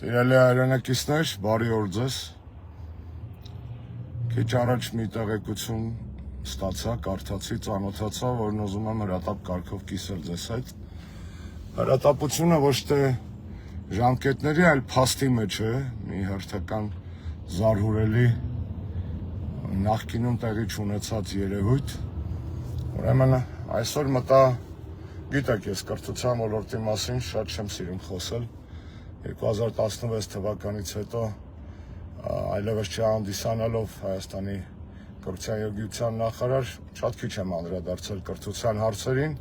Սիրելի հայրենակիցներ, բարի օր ձեզ։ Քիչ առաջ մի տեղեկություն ստացա, կարդացի, ծանոթացա, որն ուզում եմ հրատապ կարգով կիսել ձեզ հետ։ Հրատապությունը ոչ թե ժամկետների, այլ փաստի մեջ է, մի հերթական զարհուրելի նախկինում տեղի չունեցած երևույթ։ Ուրեմն այսօր մտա, գիտեք, ես կրթության ոլորտի մասին շատ չեմ սիրում խոսել։ 2016 թվականից հետո այլևս չհանդիսանալով Հայաստանի կրթության և գիտության նախարար շատ քիչ եմ անդրադարձել կրթության հարցերին,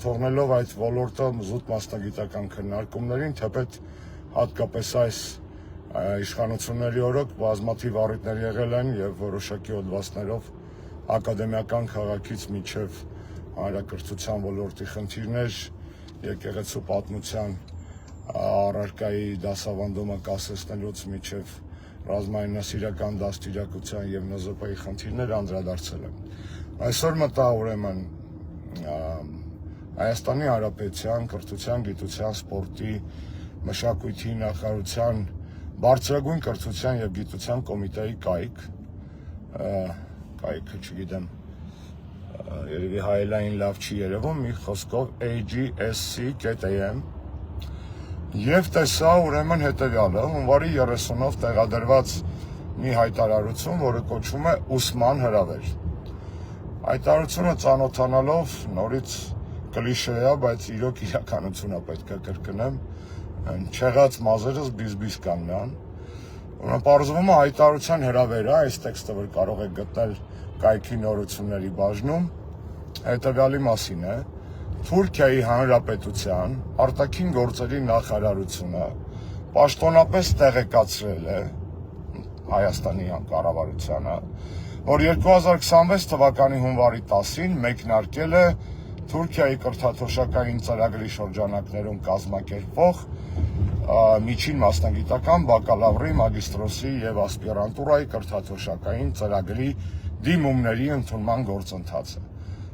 թողնելով այդ ոլորտը զուտ մասնագիտական քննարկումներին, թեպետ հատկապես այս իշխանությունների օրոք բազմաթիվ առիթներ եղել են և որոշակի հոդվածներով ակադեմիական քաղաքից մինչև հանրակրթության ոլորտի խնդիրներ, եկեղեցու պատմության առարկայի դասավանդումը կասեցնելուց մինչև ռազմայնասիրական դաստիարակության և ՆԶՊ-ի խնդիրներ անդրադարձել եմ։ Այսօր մտա ուրեմն Հայաստանի Հանրապետության կրթության, գիտության, սպորտի, մշակույթի նախարարության բարձրագույն կրթության և գիտության կոմիտեի կայքը չգիտեմ, երևի հայելային լավ չի երևում, մի խոսքով AGSC.am Եվ տեսա ուրեմն հետևյալը, հունվարի 30-ով տեղադրված մի հայտարարություն, որը կոչվում է ուսման հրավեր։ Հայտարարությունը ծանոթանալով նորից կլիշե է, բայց իրոք իրականությունը պետք է կրկնեմ, չեղած մազերս բիզ-բիզ կան նրան։ Ուրեմն պարզվում է հայտարարության հրավերը, այս տեքստը, որ կարող եք գտնել կայքի նորությունների բաժնում, հետևյալի մասին է. Թուրքիայի Հանրապետության արտաքին գործերի նախարարությունը պաշտոնապես տեղեկացրել է Հայաստանի կառավարությանը, որ 2026 թվականի հունվարի 10-ին մեկնարկել է Թուրքիայի կրթաթոշակային ծրագրի շրջանակներում կազմակերպվող միջին մասնագիտական բակալավրի, մագիստրոսի և ասպիրանտուրայի կրթաթոշակային ծրագրի դիմումների ընդունման գործընթացը։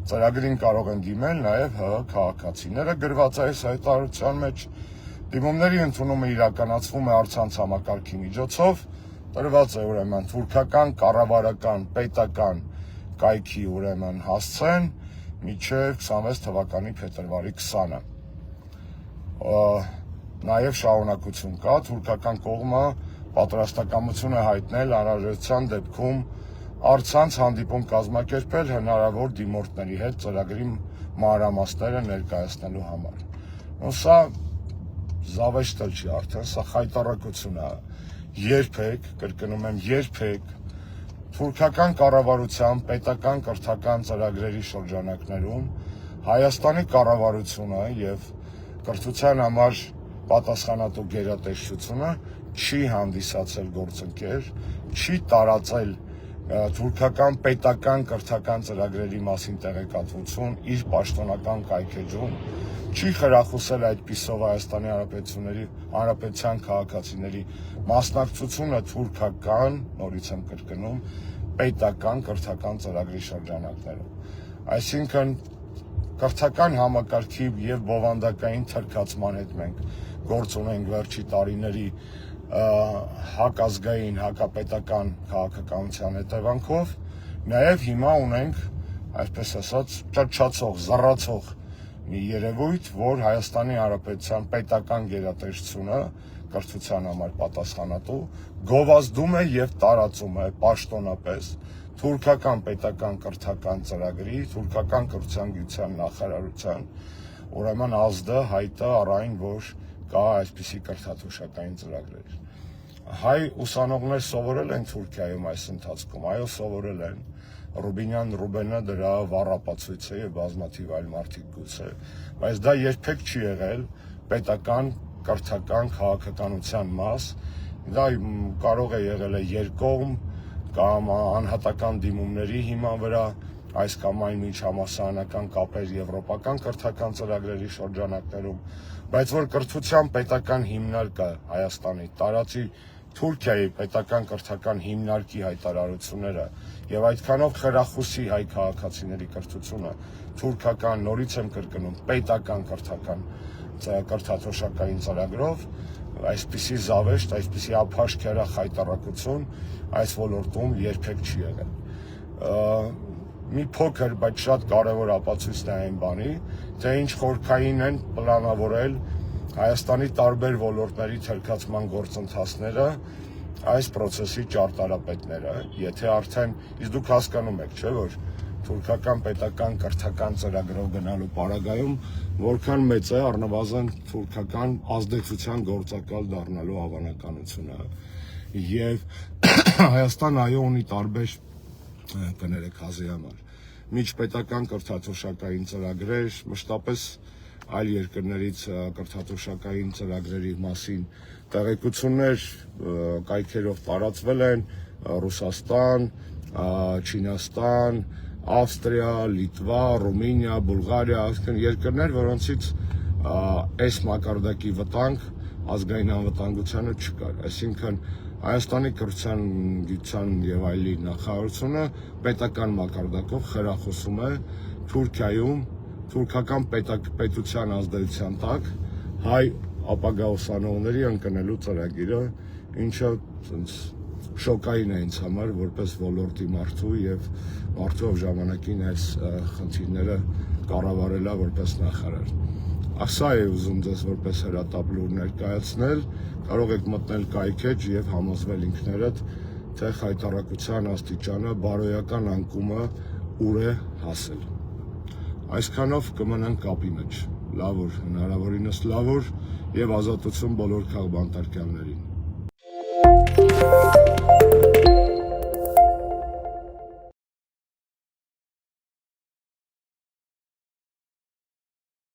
Ծրագրին կարող են դիմել նաև ՀՀ քաղաքացիները, գրված է այս հայտարարության մեջ։ Դիմումների ընդունումը իրականացվում է առցանց համակարգի միջոցով, տրված է ուրեմն թուրքական կառավարական պետական կայքի ուրեմն հասցեն մինչև 26 թվականի փետրվարի 20-ը։ Նաև շարունակություն կա, թուրքական կողմը պատրաստակամություն է հայտնել անհրաժեշտության դեպքում առցանց հանդիպում կազմակերպել հնարավոր դիմորդների հետ ծրագրի մանրամասները ներկայացնելու համար։ Սա զավեշտ չի արդեն, սա խայտառակություն է։ Երբեք, կրկնում եմ, երբեք թուրքական կառավարության պետական կրթական ծրագրերի շրջանակներում Հայաստանի կառավարությունը և կրթության համար պատասխանատու գերատեսչությունը չի հանդիսացել գործընկեր, չի տարածել թուրքական պետական կրթական ծրագրերի մասին տեղեկատվություն իր պաշտոնական կայքէջում, չի խրախուսել այդպիսով Հայաստանի Հանրապետության քաղաքացիների մասնակցությունը թուրքական, նորից եմ կրկնում, պետական կրթական ծրագրի շրջանակներում։ Այսինքն կրթական համակարգի և բովանդակային թրքացման հետ մենք գործ ունենք վերջի տարիների հակազգային, հակապետական քաղաքականության հետևանքով, նաև հիմա ունենք, այսպես ասած, ճռչացող, զռացող մի երևույթ, որ Հայաստանի Հանրապետության պետական գերատեսչությունը կրթության համար պատասխանատու գովազդում է և տարածում է պաշտոնապես թուրքական պետական կրթական ծրագրի, թուրքական կրթության գիտության նախարարության ուրեմն ազդը, հայտը առ այն, որ կա այսպիսի կրթաթոշակային ծրագրեր։ Հայ ուսանողներ սովորել են Թուրքիայում այս ընթացքում, այո, սովորել են։ Ռուբինյան Ռուբենը դրա վառ ապացույց է և բազմաթիվ այլ մարդիկ գուցե, բայց դա երբեք չի եղել պետական կրթական քաղաքականության մաս, դա կարող է եղել է երկկողմ կամ անհատական դիմումների հիման վրա, այս կամ այն միջհամալսարանական կապեր եվրոպական կրթական ծրագրերի շրջանակներում, բայց որ կրթության պետական հիմնարկը Հայաստանի տարածի Թուրքիայի պետական կրթական հիմնարկի հայտարարությունները եւ այդքանով խրախուսի հայ քաղաքացիների կրթությունը թուրքական, նորից եմ կրկնում, պետական կրթական կրթաթոշակային ծրագրով այսպիսի զավեշտ, այսպիսի ափաշկերա խայտառակություն այս ոլորտում երբեք չի եղել։ Մի փոքր, բայց շատ կարևոր ապացույցն է այն բանի, թե ինչ խորքային են պլանավորել Հայաստանի տարբեր ոլորտների թելքացման գործընթացները այս process-ի ճարտարապետները, եթե արդեն, իսկ դուք հասկանում եք, չէ՞ որ թուրքական պետական կրթական ծրագրով գնալու պարագայում որքան մեծ է առնվազն թուրքական ազդեցության գործակալ դառնալու հավանականությունը, եւ Հայաստան այո ունի տարբեր կներեք հազի համար միջպետական կրթաթոշակային ծրագրեր, մշտապես այլ երկրներից կրթաթոշակային ծրագրերի մասին տեղեկություններ կայքերով տարածվել են Ռուսաստան, Չինաստան, Ավստրիա, Լիտվա, Ռումինիա, Բուլղարիա, այսինքն երկրներ, որոնցից այս մակարդակի վտանգ ազգային անվտանգությանը չկար, այսինքն Հայաստանի կրթության, գիտության եւ այլի նախարարությունը պետական մակարդակով խրախուսում է Թուրքիայում թուրքական պետության ազդեցության տակ հայ ապագա ուսանողների ընկնելու ծրագիրը, ինչը շոկային է ինձ համար որպես ոլորտի մարդու եւ մարդու ժամանակին այս խնդիրները կառավարելա որպես նախարար։ Ասա է ուզում ձեզ որպես հրատապլուր ներկայացնել, կարող եք մտնել կայքեջ եւ համոզվել ինքներդ, թե խայտառակության աստիճանը, բարոյական անկումը ուր է հասել։ Այսքանով կմնանք կապի մեջ, լավ օր, հնարավորինս լավ օր եւ ազատություն բոլոր քաղբանտարկյաններին։